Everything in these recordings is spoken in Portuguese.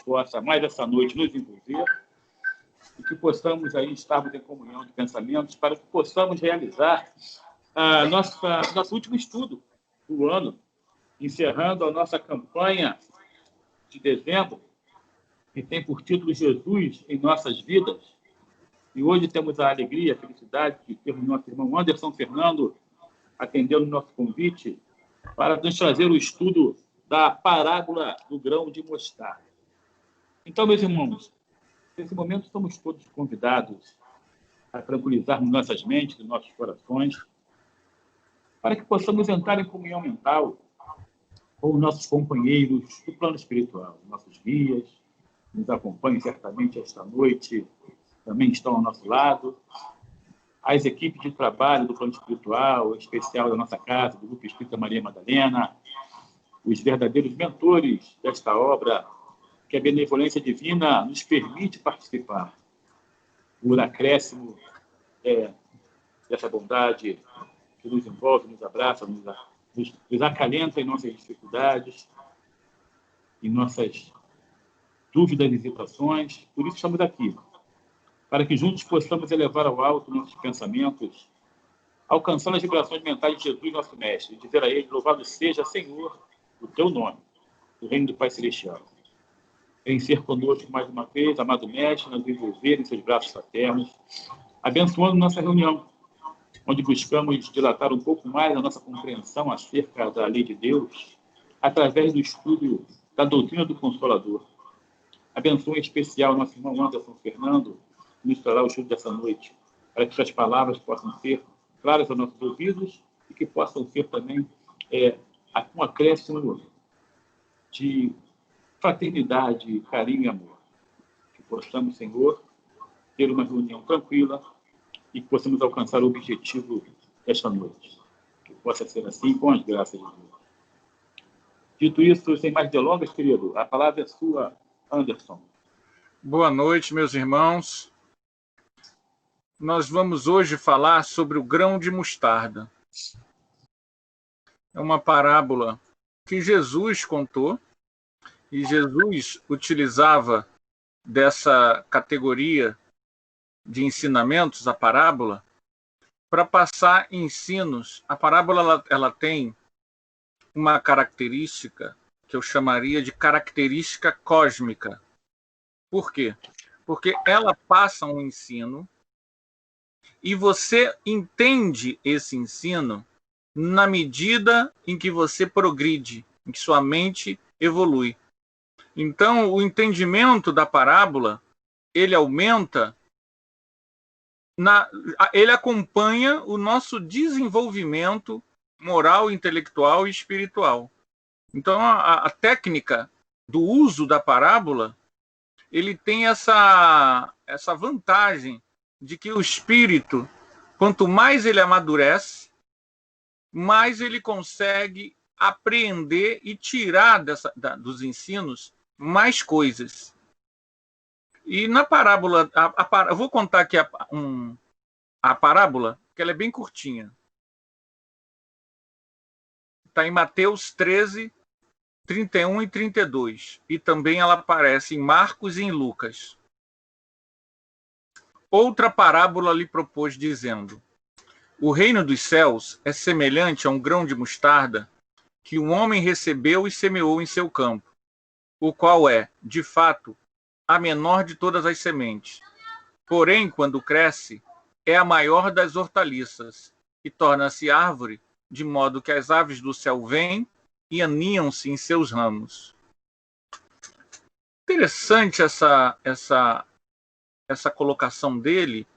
possa, mais essa noite, nos envolver e que possamos aí estarmos em comunhão de pensamentos para que possamos realizar nosso último estudo do ano, encerrando a nossa campanha de dezembro, que tem por título Jesus em Nossas Vidas. E hoje temos a alegria, a felicidade de termos nosso irmão Anderson Fernando atendendo o nosso convite para nos trazer o estudo da parábola do grão de mostarda. Então, meus irmãos, nesse momento estamos todos convidados a tranquilizarmos nossas mentes e nossos corações para que possamos entrar em comunhão mental com os nossos companheiros do plano espiritual, nossos guias, que nos acompanham certamente esta noite, também estão ao nosso lado, as equipes de trabalho do plano espiritual, em especial da nossa casa, do Grupo Espírita Maria Madalena, os verdadeiros mentores desta obra, que a benevolência divina nos permite participar, por acréscimo dessa bondade que nos envolve, nos abraça, nos acalenta em nossas dificuldades, em nossas dúvidas e hesitações. Por isso estamos aqui, para que juntos possamos elevar ao alto nossos pensamentos, alcançando as vibrações mentais de Jesus, nosso Mestre, e dizer a Ele: louvado seja, Senhor, o Teu nome, do reino do Pai Celestial. Vem ser conosco mais uma vez, amado Mestre, nos envolver em seus braços fraternos, abençoando nossa reunião, onde buscamos dilatar um pouco mais a nossa compreensão acerca da lei de Deus, através do estudo da doutrina do Consolador. Abençoe em especial nosso irmão Anderson Fernando, que nos trará o estudo dessa noite, para que suas palavras possam ser claras aos nossos ouvidos e que possam ser também um acréscimo de fraternidade, carinho e amor. Que possamos, Senhor, ter uma reunião tranquila e que possamos alcançar o objetivo desta noite. Que possa ser assim, com as graças de Deus. Dito isso, sem mais delongas, querido, a palavra é sua, Anderson. Boa noite, meus irmãos. Nós vamos hoje falar sobre o grão de mostarda. É uma parábola que Jesus contou, e Jesus utilizava dessa categoria de ensinamentos, a parábola, para passar ensinos. A parábola ela tem uma característica que eu chamaria de característica cósmica. Por quê? Porque ela passa um ensino e você entende esse ensino na medida em que você progride, em que sua mente evolui. Então, o entendimento da parábola, ele aumenta, ele acompanha o nosso desenvolvimento moral, intelectual e espiritual. Então, a técnica do uso da parábola, ele tem essa vantagem de que o espírito, quanto mais ele amadurece, mais ele consegue apreender e tirar dos ensinos mais coisas. E na parábola, eu vou contar aqui a parábola, que ela é bem curtinha. Está em Mateus 13, 31 e 32. E também ela aparece em Marcos e em Lucas. Outra parábola lhe propôs, dizendo: o reino dos céus é semelhante a um grão de mostarda que um homem recebeu e semeou em seu campo, o qual é, de fato, a menor de todas as sementes. Porém, quando cresce, é a maior das hortaliças e torna-se árvore, de modo que as aves do céu vêm e aninham-se em seus ramos. Interessante essa colocação dele,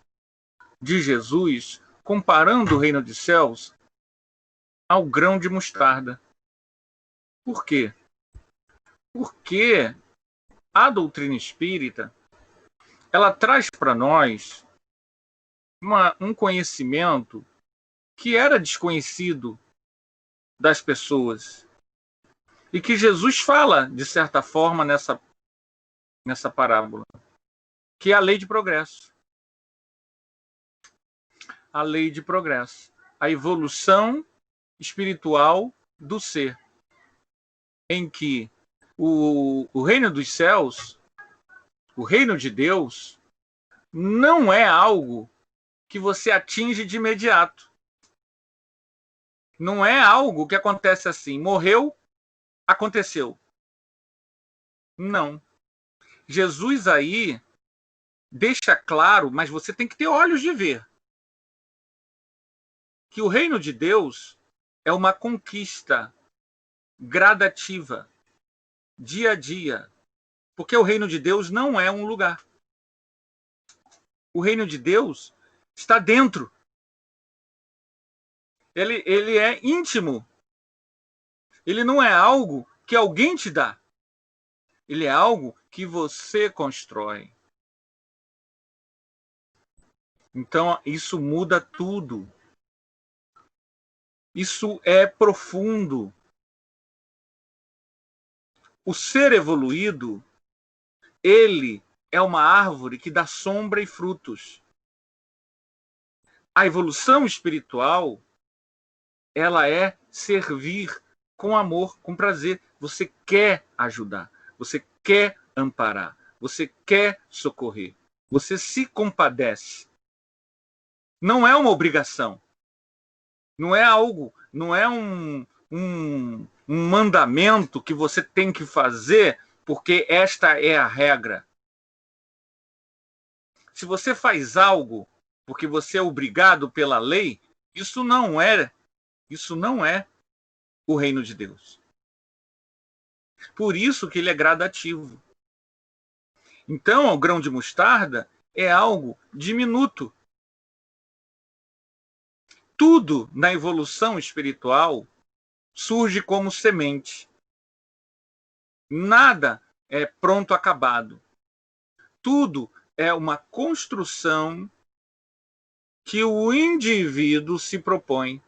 de Jesus, comparando o reino dos céus ao grão de mostarda. Por quê? Porque a doutrina espírita, ela traz para nós um conhecimento que era desconhecido das pessoas e que Jesus fala, de certa forma, nessa parábola, que é a lei de progresso. A lei de progresso. A evolução espiritual do ser, em que o reino dos céus O reino de Deus não é algo que você atinge de imediato. Não é algo que acontece assim. Morreu, aconteceu. Não. Jesus aí deixa claro, mas você tem que ter olhos de ver, que o reino de Deus é uma conquista gradativa, dia a dia. Porque o reino de Deus não é um lugar. O reino de Deus está dentro. Ele é íntimo. Ele não é algo que alguém te dá. Ele é algo que você constrói. Então, isso muda tudo. Isso é profundo. O ser evoluído, ele é uma árvore que dá sombra e frutos. A evolução espiritual, ela é servir com amor, com prazer. Você quer ajudar, você quer amparar, você quer socorrer, você se compadece. Não é uma obrigação, não é algo, não é um mandamento que você tem que fazer porque esta é a regra. Se você faz algo porque você é obrigado pela lei, isso não é o reino de Deus. Por isso que ele é gradativo. Então, o grão de mostarda é algo diminuto. Tudo na evolução espiritual surge como semente. Nada é pronto, acabado. Tudo é uma construção que o indivíduo se propõe.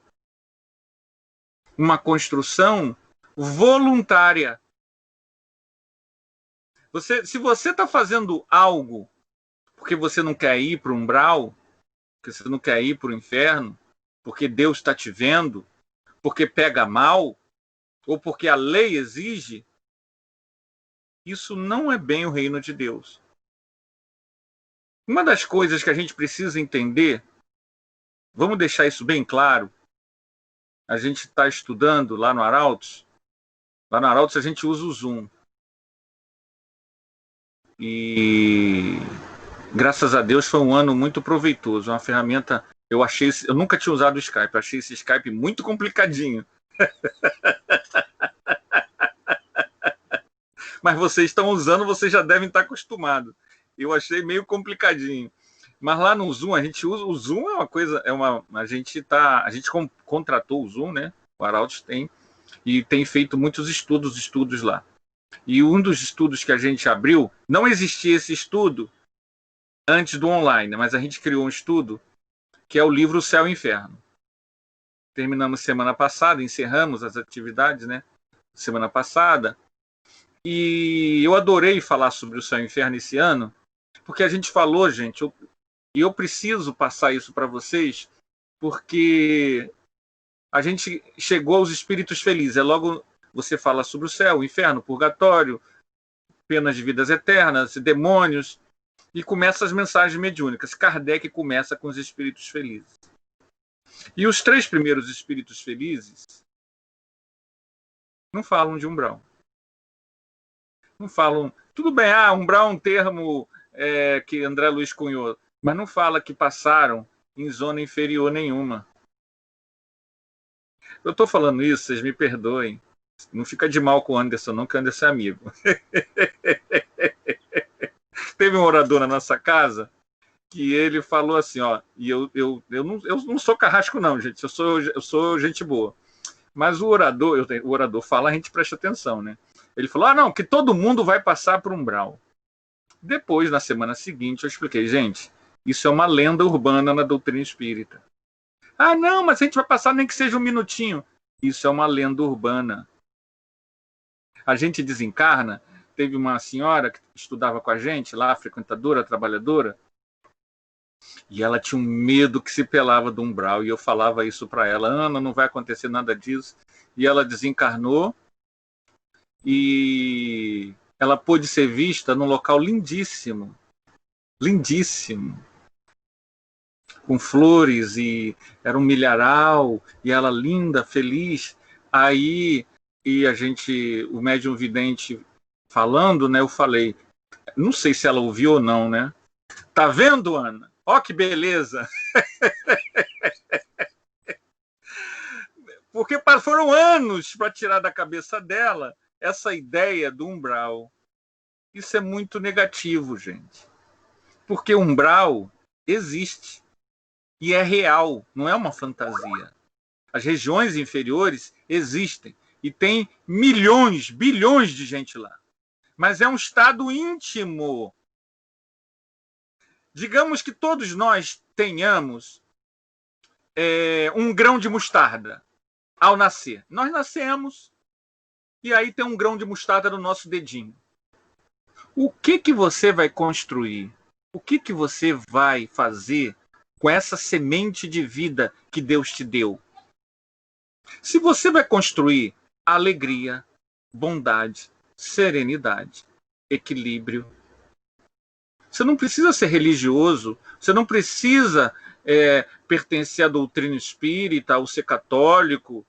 Uma construção voluntária. Se você está fazendo algo porque você não quer ir para o umbral, porque você não quer ir para o inferno, porque Deus está te vendo, porque pega mal, ou porque a lei exige, isso não é bem o reino de Deus. Uma das coisas que a gente precisa entender, vamos deixar isso bem claro, a gente está estudando lá no Arautos a gente usa o Zoom. E graças a Deus foi um ano muito proveitoso, uma ferramenta, eu nunca tinha usado o Skype, eu achei esse Skype muito complicadinho. Mas vocês estão usando, vocês já devem estar acostumados. Eu achei meio complicadinho. Mas lá no Zoom, a gente usa. O Zoom é uma coisa. A gente contratou o Zoom, né? O Arautos tem. E tem feito muitos estudos lá. E um dos estudos que a gente abriu, não existia esse estudo antes do online, mas a gente criou um estudo que é o livro Céu e Inferno. Terminamos semana passada, encerramos as atividades, né? Semana passada. E eu adorei falar sobre o Céu e o Inferno esse ano, porque a gente falou, gente, e eu preciso passar isso para vocês, porque a gente chegou aos espíritos felizes. É logo você fala sobre o céu, o inferno, o purgatório, penas de vidas eternas, demônios, e começa as mensagens mediúnicas. Kardec começa com os espíritos felizes. E os 3 primeiros espíritos felizes não falam de umbral. Não falam. Tudo bem, umbral é um termo que André Luiz cunhou, mas não fala que passaram em zona inferior nenhuma. Eu estou falando isso, vocês me perdoem. Não fica de mal com o Anderson, não, que o Anderson é amigo. Teve um orador na nossa casa que ele falou assim, e eu não sou carrasco não, gente, eu sou gente boa. Mas o orador fala, a gente presta atenção, né? Ele falou, não, que todo mundo vai passar por umbral. Depois, na semana seguinte, eu expliquei, gente, isso é uma lenda urbana na doutrina espírita. Não, mas a gente vai passar nem que seja um minutinho. Isso é uma lenda urbana. A gente desencarna. Teve uma senhora que estudava com a gente lá, frequentadora, trabalhadora, e ela tinha um medo que se pelava do umbral, e eu falava isso para ela, Ana, não vai acontecer nada disso. E ela desencarnou, e ela pôde ser vista num local lindíssimo, lindíssimo, com flores, e era um milharal, e ela linda, feliz. Aí, e a gente, o médium vidente falando, né, eu falei, não sei se ela ouviu ou não, né? Tá vendo, Ana? Ó que beleza! Porque foram anos para tirar da cabeça dela essa ideia do umbral. Isso é muito negativo, gente. Porque umbral existe e é real, não é uma fantasia. As regiões inferiores existem e tem milhões, bilhões de gente lá. Mas é um estado íntimo. Digamos que todos nós tenhamos um grão de mostarda ao nascer. Nós nascemos e aí tem um grão de mostarda no nosso dedinho. O que você vai construir? O que você vai fazer com essa semente de vida que Deus te deu? Se você vai construir alegria, bondade, serenidade, equilíbrio, você não precisa ser religioso, você não precisa pertencer à doutrina espírita ou ser católico.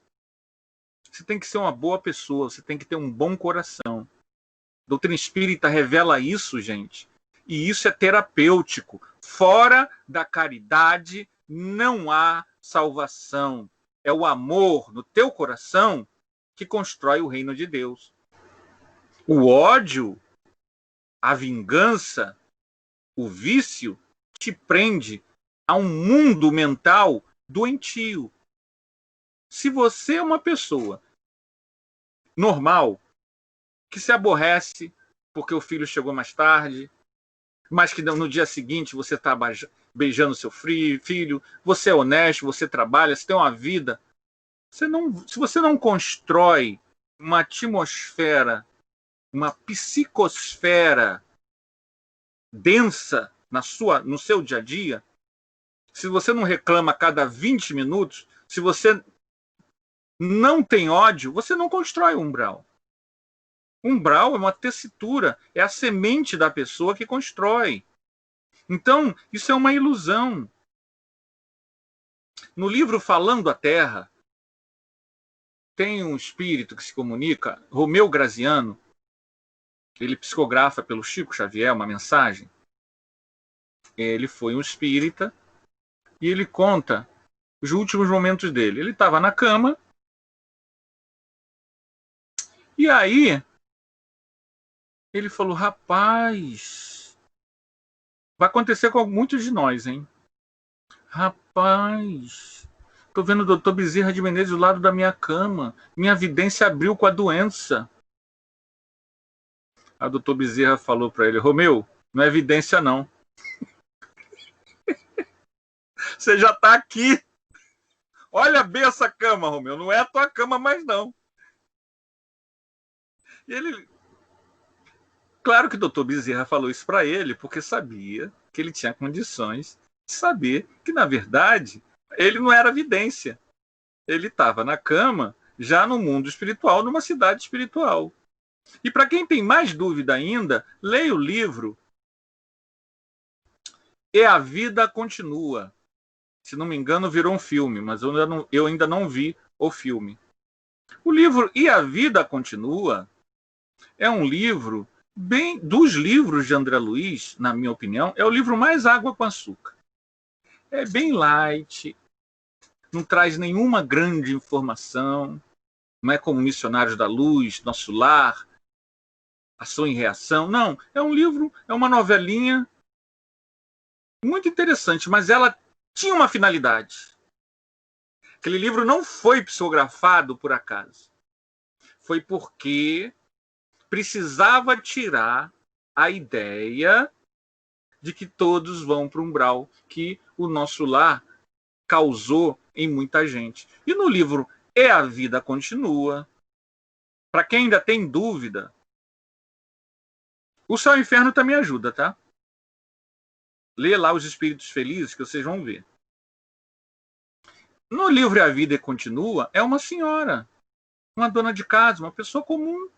Você tem que ser uma boa pessoa, você tem que ter um bom coração. A doutrina espírita revela isso, gente. E isso é terapêutico. Fora da caridade não há salvação. É o amor no teu coração que constrói o reino de Deus. O ódio, a vingança, o vício te prende a um mundo mental doentio. Se você é uma pessoa normal, que se aborrece porque o filho chegou mais tarde, mas que no dia seguinte você está beijando seu filho, você é honesto, você trabalha, você tem uma vida. Se você não constrói uma atmosfera, uma psicosfera densa no seu dia a dia, se você não reclama a cada 20 minutos, se você não tem ódio, você não constrói umbral. Umbral é uma tessitura, é a semente da pessoa que constrói. Então, isso é uma ilusão. No livro Falando a Terra, tem um espírito que se comunica, Romeu Graziano, ele psicografa pelo Chico Xavier uma mensagem. Ele foi um espírita e ele conta os últimos momentos dele. Ele estava na cama e aí ele falou, rapaz, vai acontecer com muitos de nós, hein? Rapaz, tô vendo o doutor Bezerra de Menezes do lado da minha cama. Minha vidência abriu com a doença. A doutor Bezerra falou para ele, Romeu, não é evidência não. Você já está aqui. Olha bem essa cama, Romeu. Não é a tua cama mais não. E ele... Claro que o doutor Bezerra falou isso para ele porque sabia que ele tinha condições de saber que, na verdade, ele não era vidência. Ele estava na cama, já no mundo espiritual, numa cidade espiritual. E para quem tem mais dúvida ainda, leia o livro E a Vida Continua. Se não me engano, virou um filme, mas eu ainda não vi o filme. O livro E a Vida Continua é um livro, bem dos livros de André Luiz, na minha opinião, é o livro mais água com açúcar. É bem light, não traz nenhuma grande informação, não é como Missionários da Luz, Nosso Lar, Ação e Reação. Não, é um livro, é uma novelinha muito interessante, mas ela tinha uma finalidade. Aquele livro não foi psicografado por acaso. Foi porque precisava tirar a ideia de que todos vão para o umbral, que o Nosso Lar causou em muita gente. E no livro E a Vida Continua, para quem ainda tem dúvida, o Céu e o Inferno também ajuda, tá? Lê lá Os Espíritos Felizes, que vocês vão ver. No livro E a Vida Continua, é uma senhora, uma dona de casa, uma pessoa comum.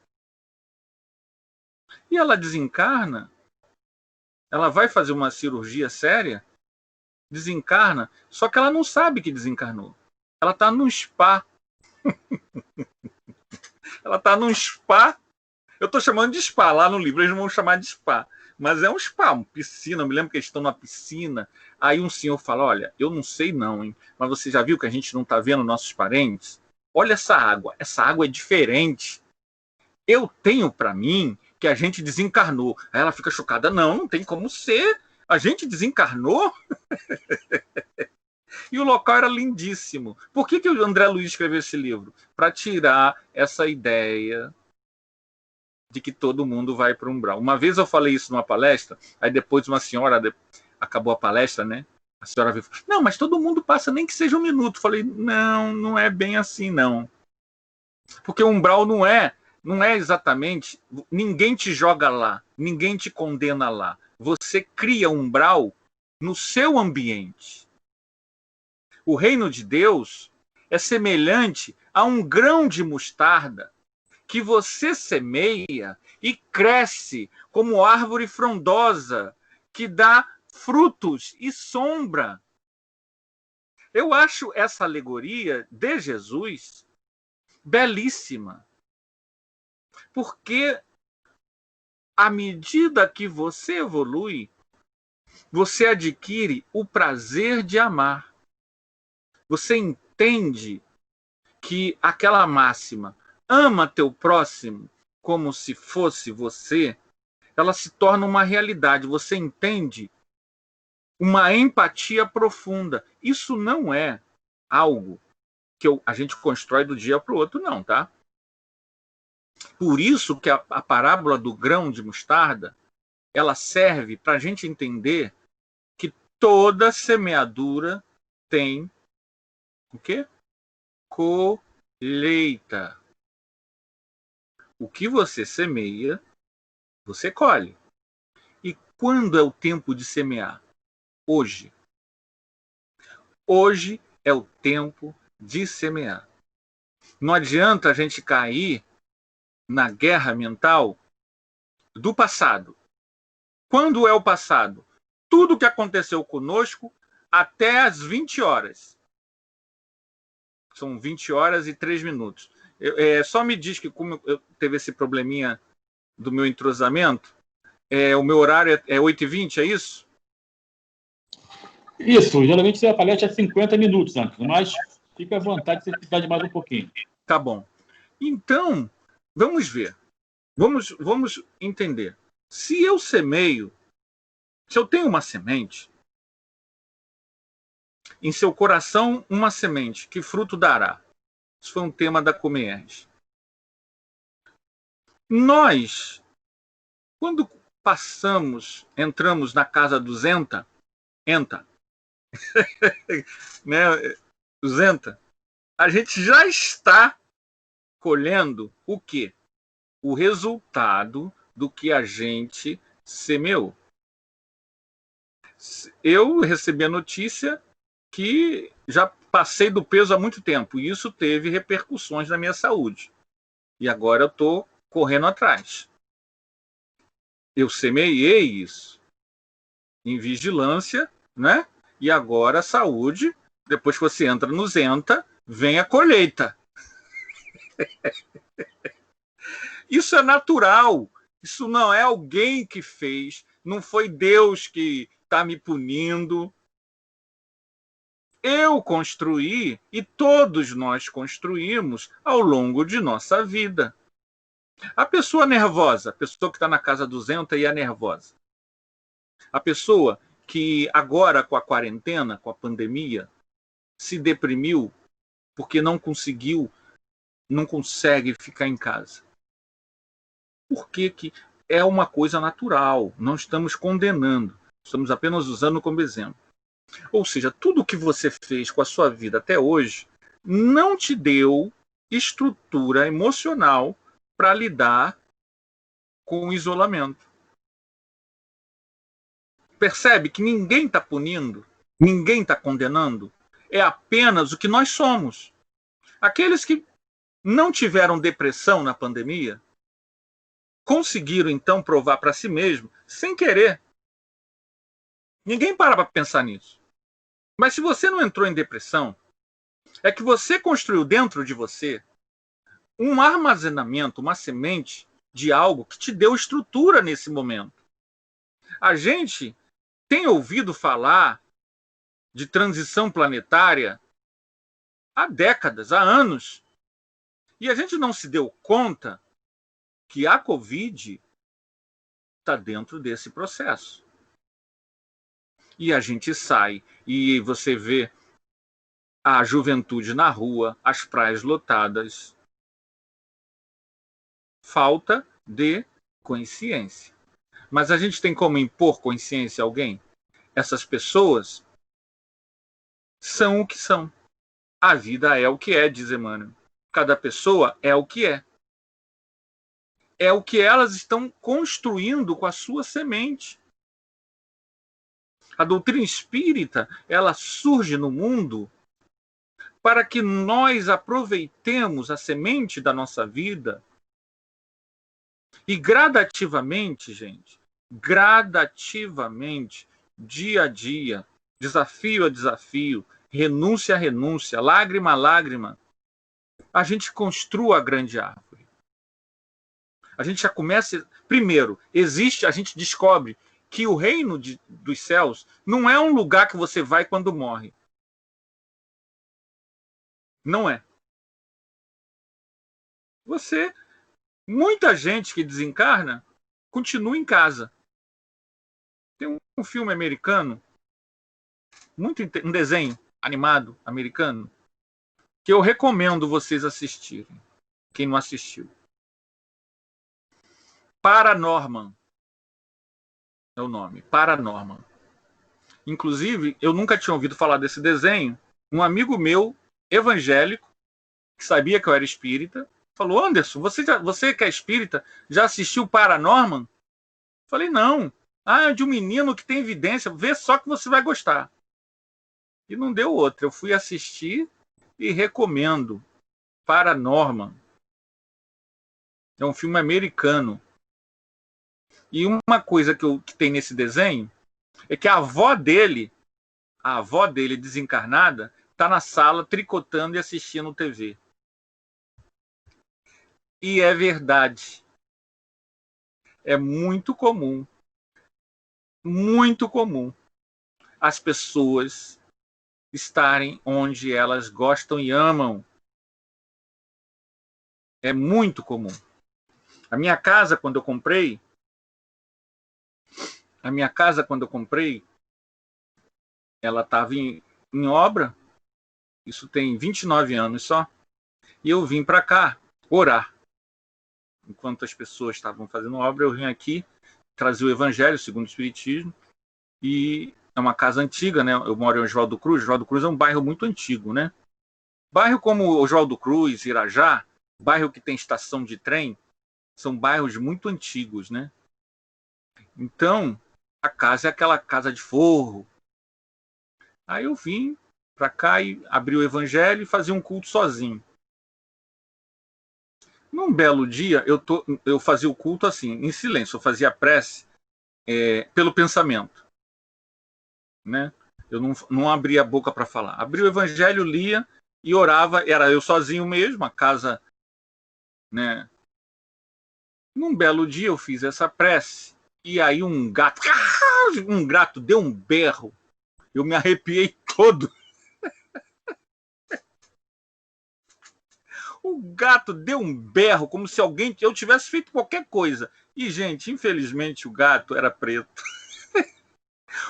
E ela desencarna, ela vai fazer uma cirurgia séria, desencarna, só que ela não sabe que desencarnou. Ela está num spa. Ela está num spa. Eu estou chamando de spa. Lá no livro eles vão chamar de spa. Mas é um spa, uma piscina. Eu me lembro que eles estão na piscina. Aí um senhor fala, olha, eu não sei não, hein? Mas você já viu que a gente não está vendo nossos parentes? Olha essa água é diferente. Eu tenho para mim que a gente desencarnou. Aí ela fica chocada. Não, não tem como ser. A gente desencarnou? E o local era lindíssimo. Por que o André Luiz escreveu esse livro? Para tirar essa ideia de que todo mundo vai para o umbral. Uma vez eu falei isso numa palestra, aí depois uma senhora, acabou a palestra, né? A senhora veio e falou, não, mas todo mundo passa nem que seja um minuto. Eu falei, não, não é bem assim, não. Porque o umbral não é exatamente, ninguém te joga lá, ninguém te condena lá. Você cria umbral no seu ambiente. O reino de Deus é semelhante a um grão de mostarda que você semeia e cresce como árvore frondosa que dá frutos e sombra. Eu acho essa alegoria de Jesus belíssima. Porque à medida que você evolui, você adquire o prazer de amar. Você entende que aquela máxima, ama teu próximo como se fosse você, ela se torna uma realidade. Você entende uma empatia profunda. Isso não é algo que a gente constrói do dia para o outro, não, tá? Por isso que a parábola do grão de mostarda, ela serve para a gente entender que toda semeadura tem o quê? Colheita. O que você semeia, você colhe. E quando é o tempo de semear? Hoje. Hoje é o tempo de semear. Não adianta a gente cair na guerra mental do passado. Quando é o passado? Tudo que aconteceu conosco até as 20 horas. São 20 horas e 3 minutos. Só me diz que como eu teve esse probleminha do meu entrosamento, o meu horário é 8h20, é isso? Isso, geralmente a palestra é 50 minutos, antes, mas fica à vontade se você precisar de mais um pouquinho. Tá bom. Então, vamos ver. Vamos entender. Se eu semeio, se eu tenho uma semente, em seu coração uma semente, que fruto dará? Isso foi um tema da Comierge. Nós, quando entramos na casa do Zenta, né, Zenta, a gente já está colhendo o quê? O resultado do que a gente semeou. Eu recebi a notícia que já passei do peso há muito tempo e isso teve repercussões na minha saúde. E agora eu estou correndo atrás. Eu semeei isso em vigilância, né? E agora a saúde, depois que você entra no Zenta, vem a colheita. Isso é natural. Isso não é alguém que fez, não foi Deus que está me punindo. Eu construí e todos nós construímos ao longo de nossa vida. A pessoa nervosa, a pessoa que está na casa do Zenta e é nervosa. A pessoa que agora com a quarentena, com a pandemia, se deprimiu porque não consegue ficar em casa. Por que é uma coisa natural, não estamos condenando, estamos apenas usando como exemplo. Ou seja, tudo o que você fez com a sua vida até hoje não te deu estrutura emocional para lidar com o isolamento. Percebe que ninguém está punindo, ninguém está condenando, é apenas o que nós somos. Aqueles que não tiveram depressão na pandemia, conseguiram então provar para si mesmo, sem querer. Ninguém para pensar nisso. Mas se você não entrou em depressão, é que você construiu dentro de você um armazenamento, uma semente de algo que te deu estrutura nesse momento. A gente tem ouvido falar de transição planetária há décadas, há anos. E a gente não se deu conta que a Covid está dentro desse processo. E a gente sai e você vê a juventude na rua, as praias lotadas. Falta de consciência. Mas a gente tem como impor consciência a alguém? Essas pessoas são o que são. A vida é o que é, diz Emmanuel. Cada pessoa é o que é. É o que elas estão construindo com a sua semente. A doutrina espírita, ela surge no mundo para que nós aproveitemos a semente da nossa vida e gradativamente, gente, gradativamente, dia a dia, desafio a desafio, renúncia a renúncia, lágrima a lágrima, a gente construa a grande árvore. A gente já começa... Primeiro, existe, a gente descobre que o reino dos céus não é um lugar que você vai quando morre. Não é. Muita gente que desencarna continua em casa. Tem um filme americano, um desenho animado americano, que eu recomendo vocês assistirem, quem não assistiu. Paranorman é o nome, Paranorman. Inclusive, eu nunca tinha ouvido falar desse desenho. Um amigo meu, evangélico, que sabia que eu era espírita, falou: Anderson, você que é espírita, já assistiu Paranorman? Falei: não. Ah, é de um menino que tem evidência, vê só que você vai gostar. E não deu outra. Eu fui assistir e recomendo. Paranorman. É um filme americano. E uma coisa que tem nesse desenho é que a avó dele desencarnada, está na sala tricotando e assistindo TV. E é verdade. É muito comum as pessoas estarem onde elas gostam e amam. É muito comum. A minha casa, quando eu comprei, ela estava em obra. Isso tem 29 anos só. E eu vim para cá orar. Enquanto as pessoas estavam fazendo obra, eu vim aqui trazer o Evangelho segundo o Espiritismo. E é uma casa antiga, né? Eu moro em Oswaldo Cruz. Oswaldo Cruz é um bairro muito antigo, né? Bairro como Oswaldo Cruz, Irajá, bairro que tem estação de trem, são bairros muito antigos, né? Então, a casa é aquela casa de forro. Aí eu vim para cá e abri o Evangelho e fazia um culto sozinho. Num belo dia, eu fazia o culto assim, em silêncio. Eu fazia a prece pelo pensamento, né? Eu não abria a boca para falar. Abria o Evangelho, lia e orava. Era eu sozinho mesmo, a casa, né? Num belo dia eu fiz essa prece e aí um gato deu um berro. Eu me arrepiei todo. O gato deu um berro como se eu tivesse feito qualquer coisa. E, gente, infelizmente o gato era preto.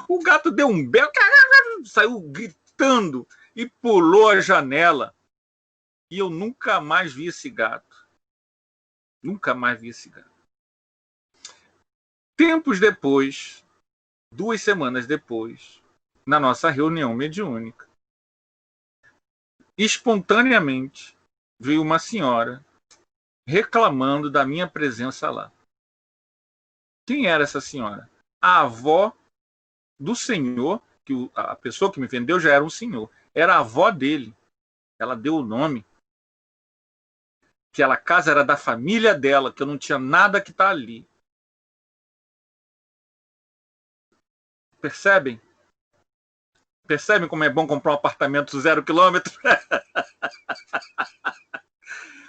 O gato deu um berro, saiu gritando e pulou a janela. E eu nunca mais vi esse gato. Nunca mais vi esse gato. Tempos depois, 2 semanas depois, na nossa reunião mediúnica, espontaneamente veio uma senhora reclamando da minha presença lá. Quem era essa senhora? A avó do senhor, que a pessoa que me vendeu já era um senhor. Era a avó dele. Ela deu o nome. Aquela casa era da família dela, que eu não tinha nada que estar ali. Percebem? Percebem como é bom comprar um apartamento 0 quilômetro?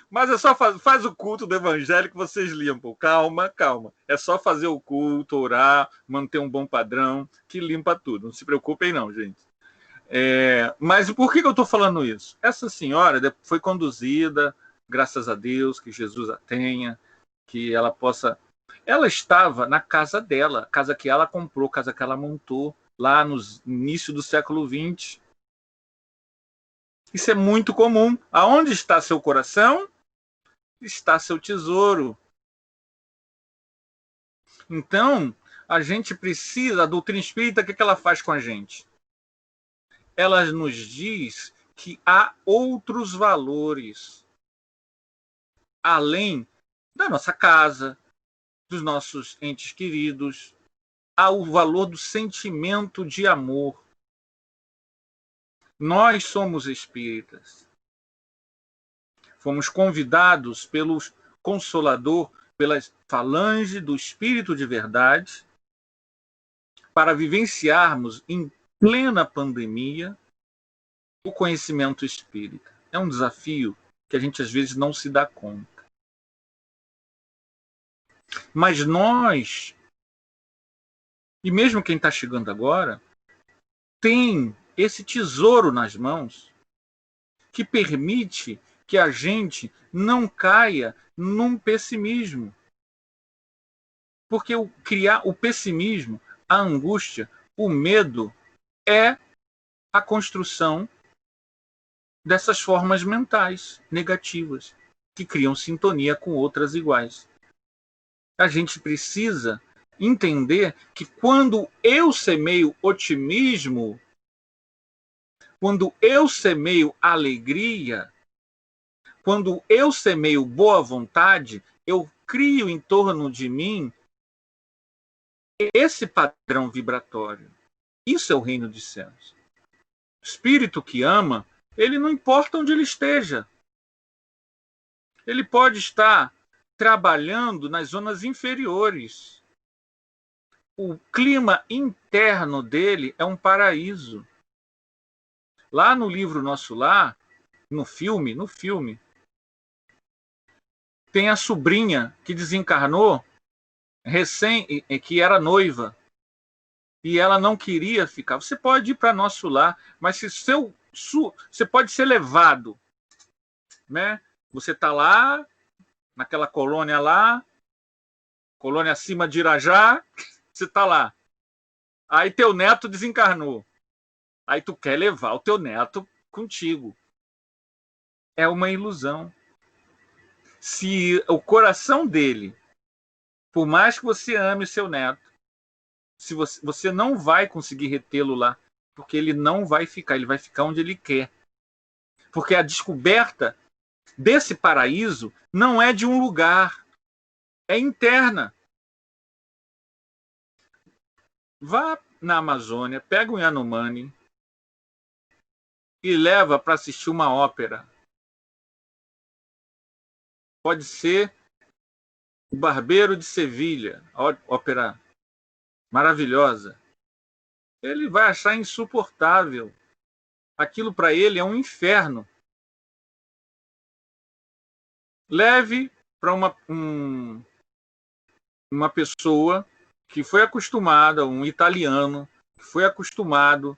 Mas é só faz o culto do evangelho que vocês limpam. Calma, calma. É só fazer o culto, orar, manter um bom padrão, que limpa tudo. Não se preocupem não, gente. Mas por que eu estou falando isso? Essa senhora foi conduzida, graças a Deus, que Jesus a tenha, que ela possa... Ela estava na casa dela, casa que ela comprou, casa que ela montou, lá no início do século XX. Isso é muito comum. Aonde está seu coração, está seu tesouro. Então, a gente precisa... A doutrina espírita, o que ela faz com a gente? Ela nos diz que há outros valores além da nossa casa, dos nossos entes queridos. Há o valor do sentimento de amor. Nós somos espíritas. Fomos convidados pelo Consolador, pela falange do Espírito de Verdade, para vivenciarmos em plena pandemia o conhecimento espírita. É um desafio que a gente às vezes não se dá conta. Mas nós, e mesmo quem está chegando agora, tem esse tesouro nas mãos que permite que a gente não caia num pessimismo. Porque criar o pessimismo, a angústia, o medo é a construção dessas formas mentais negativas que criam sintonia com outras iguais. A gente precisa entender que quando eu semeio otimismo, quando eu semeio alegria, quando eu semeio boa vontade, eu crio em torno de mim esse padrão vibratório. Isso é o reino dos céus. O espírito que ama, ele não importa onde ele esteja. Ele pode estar trabalhando nas zonas inferiores. O clima interno dele é um paraíso. Lá no livro Nosso Lar, no filme, tem a sobrinha que desencarnou, que era noiva, e ela não queria ficar. Você pode ir para Nosso Lar, mas você pode ser levado, né? Você está lá, naquela colônia lá, colônia acima de Irajá, você está lá. Aí teu neto desencarnou. Aí tu quer levar o teu neto contigo. É uma ilusão. Se o coração dele, por mais que você ame o seu neto, se você não vai conseguir retê-lo lá, porque ele não vai ficar, ele vai ficar onde ele quer. Porque a descoberta desse paraíso não é de um lugar, é interna. Vá na Amazônia, pega um Yanomami e leva para assistir uma ópera. Pode ser O Barbeiro de Sevilha, ópera maravilhosa. Ele vai achar insuportável. Aquilo para ele é um inferno. Leve para uma pessoa que foi acostumada, um italiano, que foi acostumado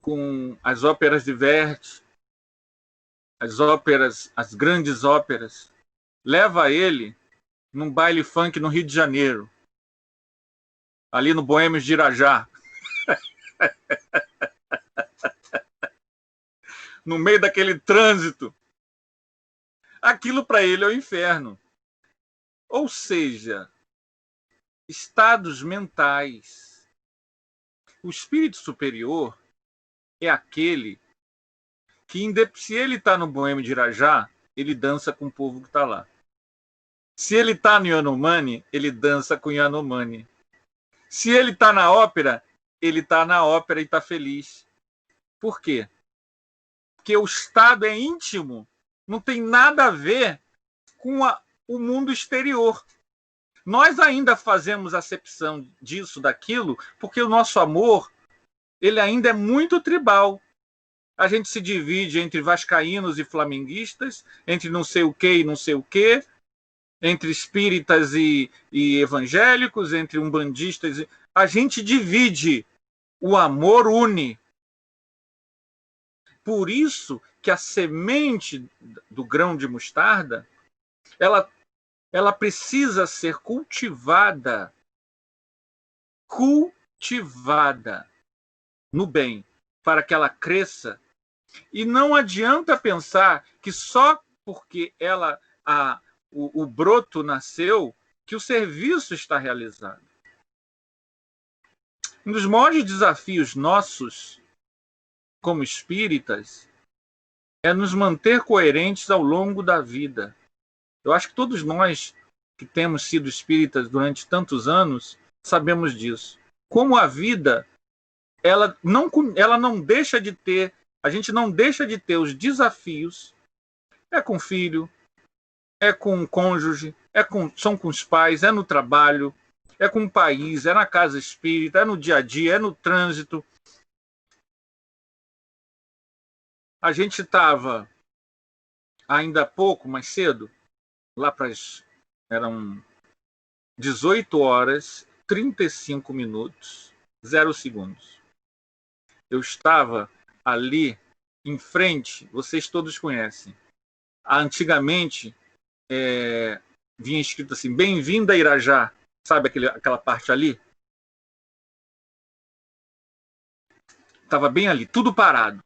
com as óperas de Verdi, as grandes óperas. Leva ele num baile funk no Rio de Janeiro, ali no Boêmios de Irajá. No meio daquele trânsito. Aquilo para ele é o inferno. Ou seja, estados mentais. O espírito superior é aquele que, se ele está no Boêmio de Irajá, ele dança com o povo que está lá. Se ele está no Yanomami, ele dança com o Yanomami. Se ele está na ópera, ele está na ópera e está feliz. Por quê? Porque o estado é íntimo, não tem nada a ver com o mundo exterior. Nós ainda fazemos acepção disso, daquilo, porque o nosso amor, ele ainda é muito tribal. A gente se divide entre vascaínos e flamenguistas, entre não sei o que e não sei o que, entre espíritas e evangélicos, entre umbandistas. A gente divide. O amor une. Por isso que a semente do grão de mostarda, ela precisa ser cultivada no bem, para que ela cresça. E não adianta pensar que só porque o broto nasceu, que o serviço está realizado. Um dos maiores desafios nossos, como espíritas, é nos manter coerentes ao longo da vida. Eu acho que todos nós que temos sido espíritas durante tantos anos sabemos disso. Como a vida, ela não deixa de ter, a gente não deixa de ter os desafios. É com filho, é com cônjuge, são com os pais, é no trabalho, é com o país, é na casa espírita, é no dia a dia, é no trânsito. A gente estava ainda há pouco, mais cedo, lá para eram 18 horas, 35 minutos, 0 segundos. Eu estava ali em frente, vocês todos conhecem. Antigamente, vinha escrito assim, bem-vinda a Irajá. Sabe aquela parte ali? Estava bem ali, tudo parado.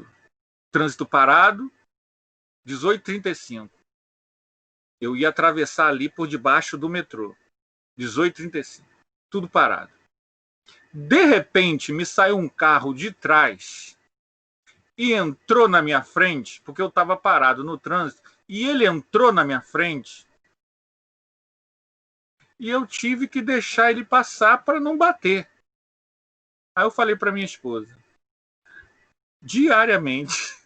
Trânsito parado, 18h35. Eu ia atravessar ali por debaixo do metrô. 18h35. Tudo parado. De repente, me saiu um carro de trás e entrou na minha frente, porque eu estava parado no trânsito, e ele entrou na minha frente e eu tive que deixar ele passar para não bater. Aí eu falei para minha esposa, diariamente,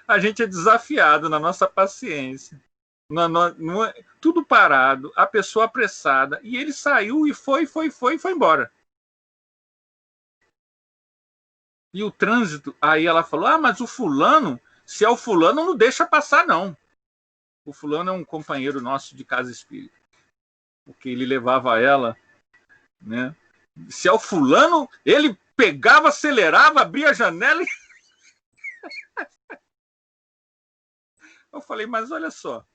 a gente é desafiado na nossa paciência. Tudo parado, a pessoa apressada, e ele saiu e foi embora. E o trânsito, aí ela falou, mas o fulano, se é o fulano, não deixa passar, não. O fulano é um companheiro nosso de casa espírita, porque ele levava ela, né? Se é o fulano, ele pegava, acelerava, abria a janela e... Eu falei, mas olha só,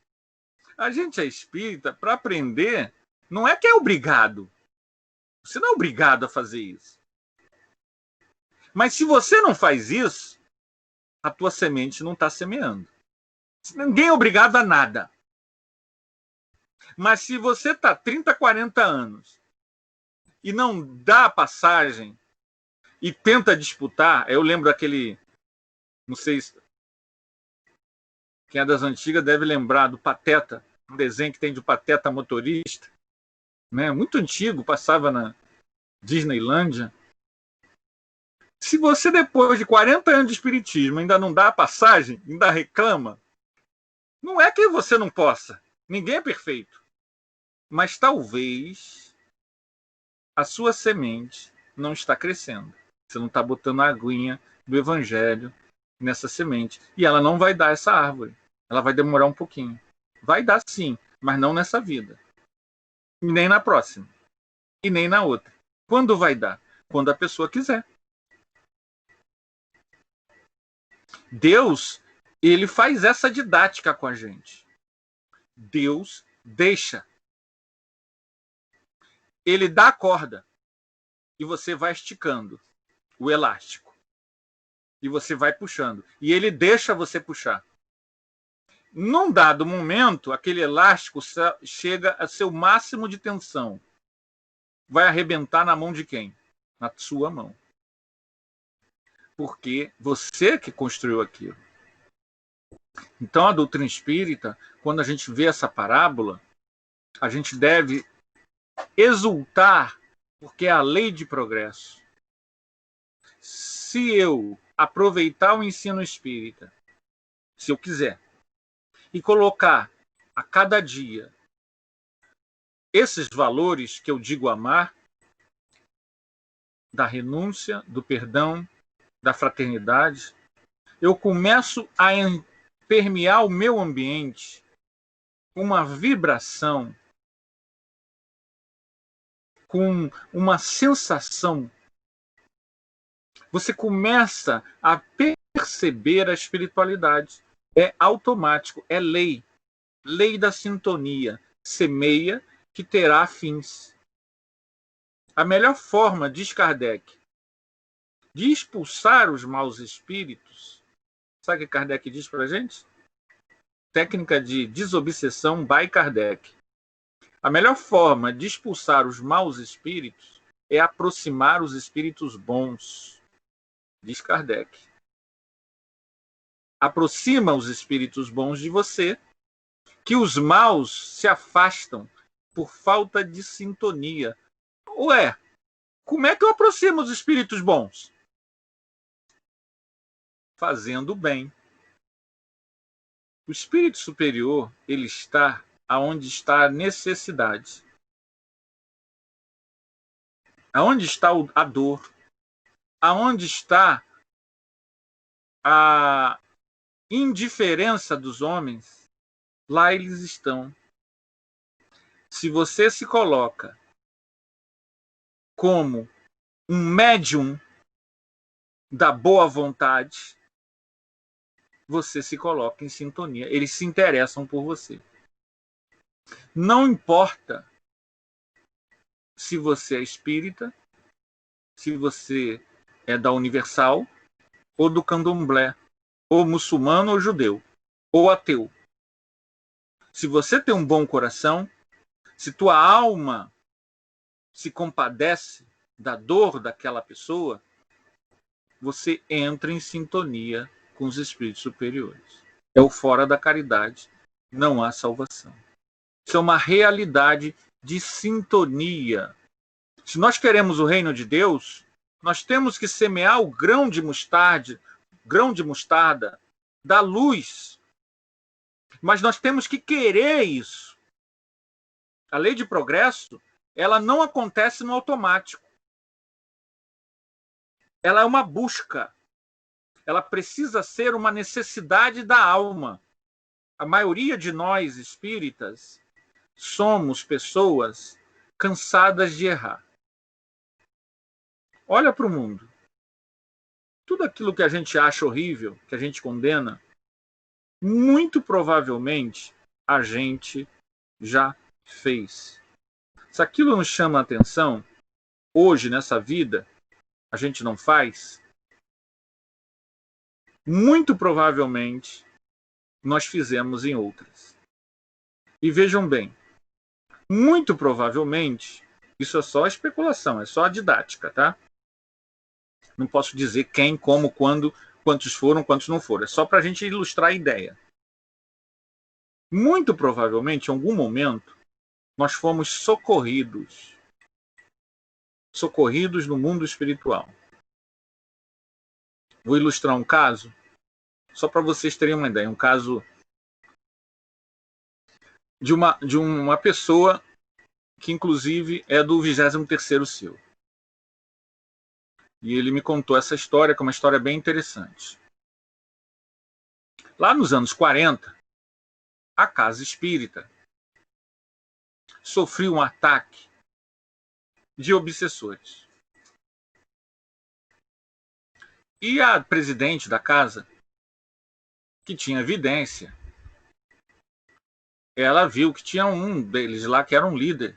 a gente é espírita para aprender, não é que é obrigado. Você não é obrigado a fazer isso. Mas se você não faz isso, a tua semente não está semeando. Ninguém é obrigado a nada. Mas se você está 30, 40 anos e não dá passagem e tenta disputar, eu lembro daquele, não sei se quem é das antigas deve lembrar do Pateta, um desenho que tem de Pateta motorista, né? Muito antigo, passava na Disneylândia. Se você, depois de 40 anos de espiritismo, ainda não dá a passagem, ainda reclama, não é que você não possa. Ninguém é perfeito. Mas talvez a sua semente não está crescendo. Você não está botando a aguinha do evangelho nessa semente. E ela não vai dar essa árvore. Ela vai demorar um pouquinho. Vai dar sim, mas não nessa vida. E nem na próxima. E nem na outra. Quando vai dar? Quando a pessoa quiser. Deus, ele faz essa didática com a gente. Deus deixa. Ele dá a corda e você vai esticando o elástico. E você vai puxando. E ele deixa você puxar. Num dado momento, aquele elástico chega a seu máximo de tensão. Vai arrebentar na mão de quem? Na sua mão. Porque você que construiu aquilo. Então, a doutrina espírita, quando a gente vê essa parábola, a gente deve exultar, porque é a lei de progresso. Se eu aproveitar o ensino espírita, se eu quiser, e colocar a cada dia, esses valores que eu digo amar, da renúncia, do perdão, da fraternidade, eu começo a permear o meu ambiente com uma vibração, com uma sensação. Você começa a perceber a espiritualidade. É automático, é lei. Lei da sintonia. Semeia que terá fins. A melhor forma, diz Kardec, de expulsar os maus espíritos, sabe o que Kardec diz para a gente? Técnica de desobsessão by Kardec. A melhor forma de expulsar os maus espíritos é aproximar os espíritos bons, diz Kardec. Aproxima os espíritos bons de você, que os maus se afastam por falta de sintonia. Ué, como é que eu aproximo os espíritos bons? Fazendo o bem. O espírito superior, ele está aonde está a necessidade. Aonde está a dor. Aonde está a indiferença dos homens, lá eles estão. Se você se coloca como um médium da boa vontade, você se coloca em sintonia. Eles se interessam por você. Não importa se você é espírita, se você é da Universal, ou do Candomblé, ou muçulmano ou judeu, ou ateu. Se você tem um bom coração, se tua alma se compadece da dor daquela pessoa, você entra em sintonia com os espíritos superiores. É o fora da caridade, não há salvação. Isso é uma realidade de sintonia. Se nós queremos o reino de Deus, nós temos que semear o grão de mostarda da luz. Mas nós temos que querer isso. A lei de progresso, ela não acontece no automático. Ela é uma busca. Ela precisa ser uma necessidade da alma. A maioria de nós espíritas somos pessoas cansadas de errar. Olha para o mundo. Tudo aquilo que a gente acha horrível, que a gente condena, muito provavelmente a gente já fez. Se aquilo nos chama a atenção, hoje, nessa vida, a gente não faz, muito provavelmente nós fizemos em outras. E vejam bem, muito provavelmente, isso é só especulação, é só didática, tá? Não posso dizer quem, como, quando, quantos foram, quantos não foram. É só para a gente ilustrar a ideia. Muito provavelmente, em algum momento, nós fomos socorridos no mundo espiritual. Vou ilustrar um caso, só para vocês terem uma ideia. Um caso de uma pessoa que, inclusive, é do 23º Seu. E ele me contou essa história, que é uma história bem interessante. Lá nos anos 40, a Casa Espírita sofreu um ataque de obsessores. E a presidente da casa, que tinha evidência, ela viu que tinha um deles lá que era um líder,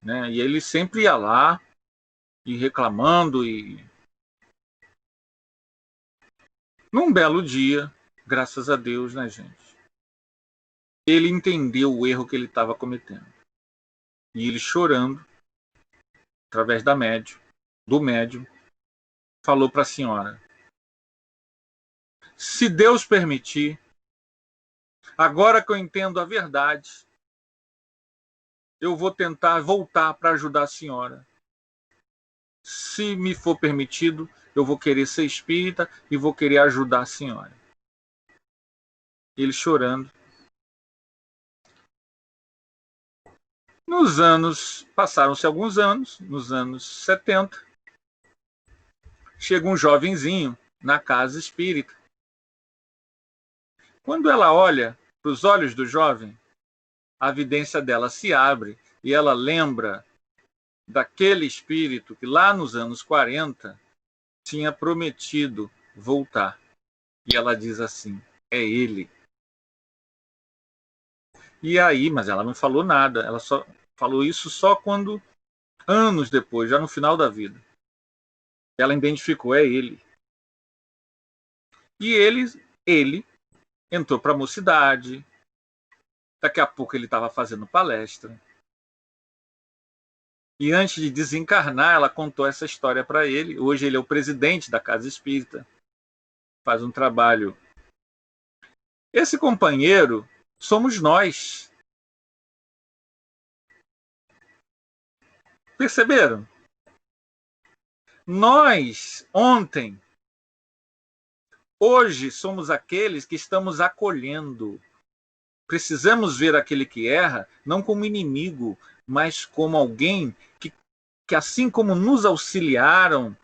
né? E ele sempre ia lá e reclamando. E num belo dia, graças a Deus, né, gente, ele entendeu o erro que ele estava cometendo. E ele, chorando, através do médium, falou para a senhora: se Deus permitir, agora que eu entendo a verdade, eu vou tentar voltar para ajudar a senhora. Se me for permitido, eu vou querer ser espírita e vou querer ajudar a senhora. Ele, chorando, Passaram-se alguns anos, nos anos 70, chega um jovenzinho na casa espírita. Quando ela olha para os olhos do jovem, a vidência dela se abre e ela lembra daquele espírito que lá nos anos 40 tinha prometido voltar. E ela diz assim: é ele. E aí, mas ela não falou nada, ela só falou isso só quando, anos depois, já no final da vida, ela identificou: é ele. E ele entrou para a mocidade, daqui a pouco ele estava fazendo palestra. E antes de desencarnar, ela contou essa história para ele. Hoje ele é o presidente da Casa Espírita, faz um trabalho. Esse companheiro somos nós. Perceberam? Nós, ontem, hoje, somos aqueles que estamos acolhendo. Precisamos ver aquele que erra, não como inimigo, mas como alguém que assim como nos auxiliaram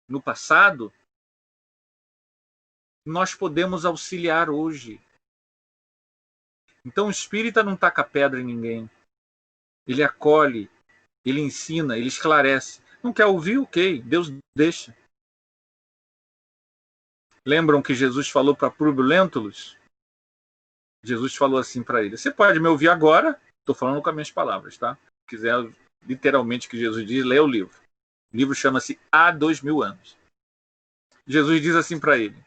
no passado, nós podemos auxiliar hoje. Então o espírita não taca pedra em ninguém. Ele acolhe, ele ensina, ele esclarece. Não quer ouvir? Ok, Deus deixa. Lembram que Jesus falou para Públio Lentulus? Jesus falou assim para ele: você pode me ouvir agora? Estou falando com as minhas palavras, tá? Se quiser, literalmente, o que Jesus diz, lê o livro. O livro chama-se Há 2000 anos. Jesus diz assim para ele: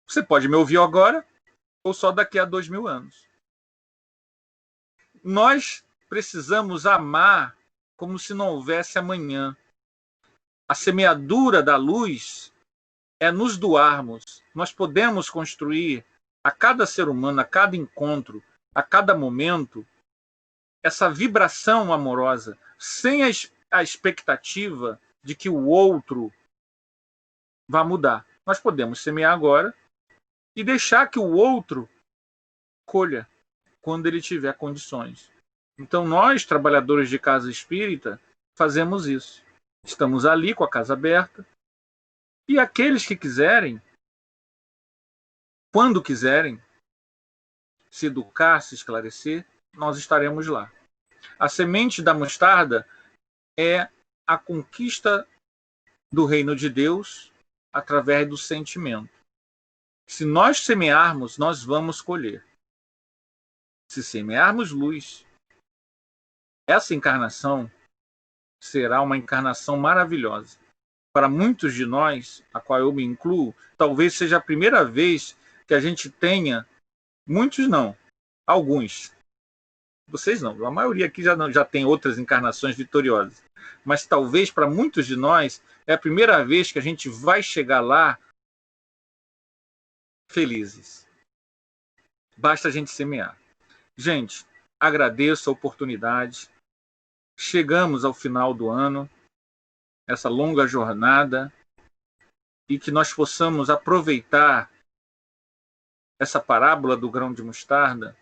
você pode me ouvir agora ou só daqui a 2000 anos? Nós precisamos amar como se não houvesse amanhã. A semeadura da luz é nos doarmos. Nós podemos construir a cada ser humano, a cada encontro, a cada momento, essa vibração amorosa, sem a expectativa de que o outro vá mudar. Nós podemos semear agora e deixar que o outro colha quando ele tiver condições. Então nós, trabalhadores de casa espírita, fazemos isso. Estamos ali com a casa aberta e aqueles que quiserem, quando quiserem, se educar, se esclarecer, nós estaremos lá. A semente da mostarda é a conquista do reino de Deus através do sentimento. Se nós semearmos, nós vamos colher. Se semearmos luz, essa encarnação será uma encarnação maravilhosa. Para muitos de nós, a qual eu me incluo, talvez seja a primeira vez que a gente tenha, muitos não, alguns, vocês não, a maioria aqui já tem outras encarnações vitoriosas, mas talvez para muitos de nós é a primeira vez que a gente vai chegar lá felizes. Basta a gente semear. Gente, agradeço a oportunidade. Chegamos ao final do ano, essa longa jornada, e que nós possamos aproveitar essa parábola do grão de mostarda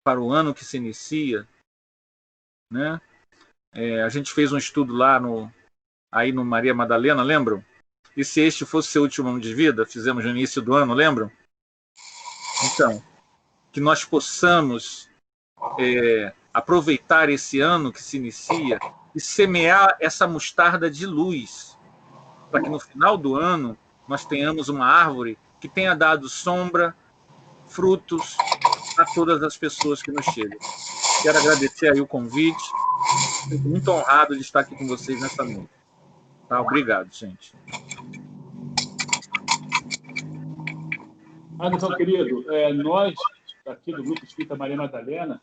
para o ano que se inicia, né? A gente fez um estudo lá aí no Maria Madalena, lembram? E se este fosse seu último ano de vida, fizemos no início do ano, lembram? Então, que nós possamos aproveitar esse ano que se inicia e semear essa mostarda de luz, para que no final do ano nós tenhamos uma árvore que tenha dado sombra, frutos a todas as pessoas que nos chegam. Quero agradecer aí o convite. Fico muito honrado de estar aqui com vocês nessa noite. Tá? Obrigado, gente. Anderson, querido, nós, aqui do Grupo Espírita Maria Madalena,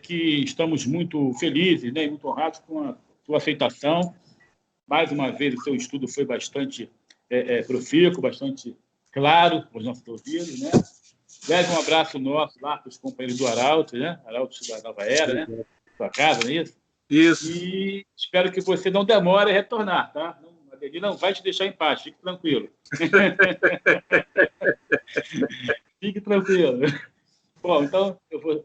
que estamos muito felizes, né, e muito honrados com a sua aceitação. Mais uma vez, o seu estudo foi bastante profícuo, bastante claro para os nossos ouvidos, né? Leve um abraço nosso lá para os companheiros do Arauto, né? Arauto da Nova Era, né? Sua casa, não é isso? Isso. E espero que você não demore a retornar, tá? A Adeli não vai te deixar em paz, fique tranquilo. Fique tranquilo. Bom, então eu vou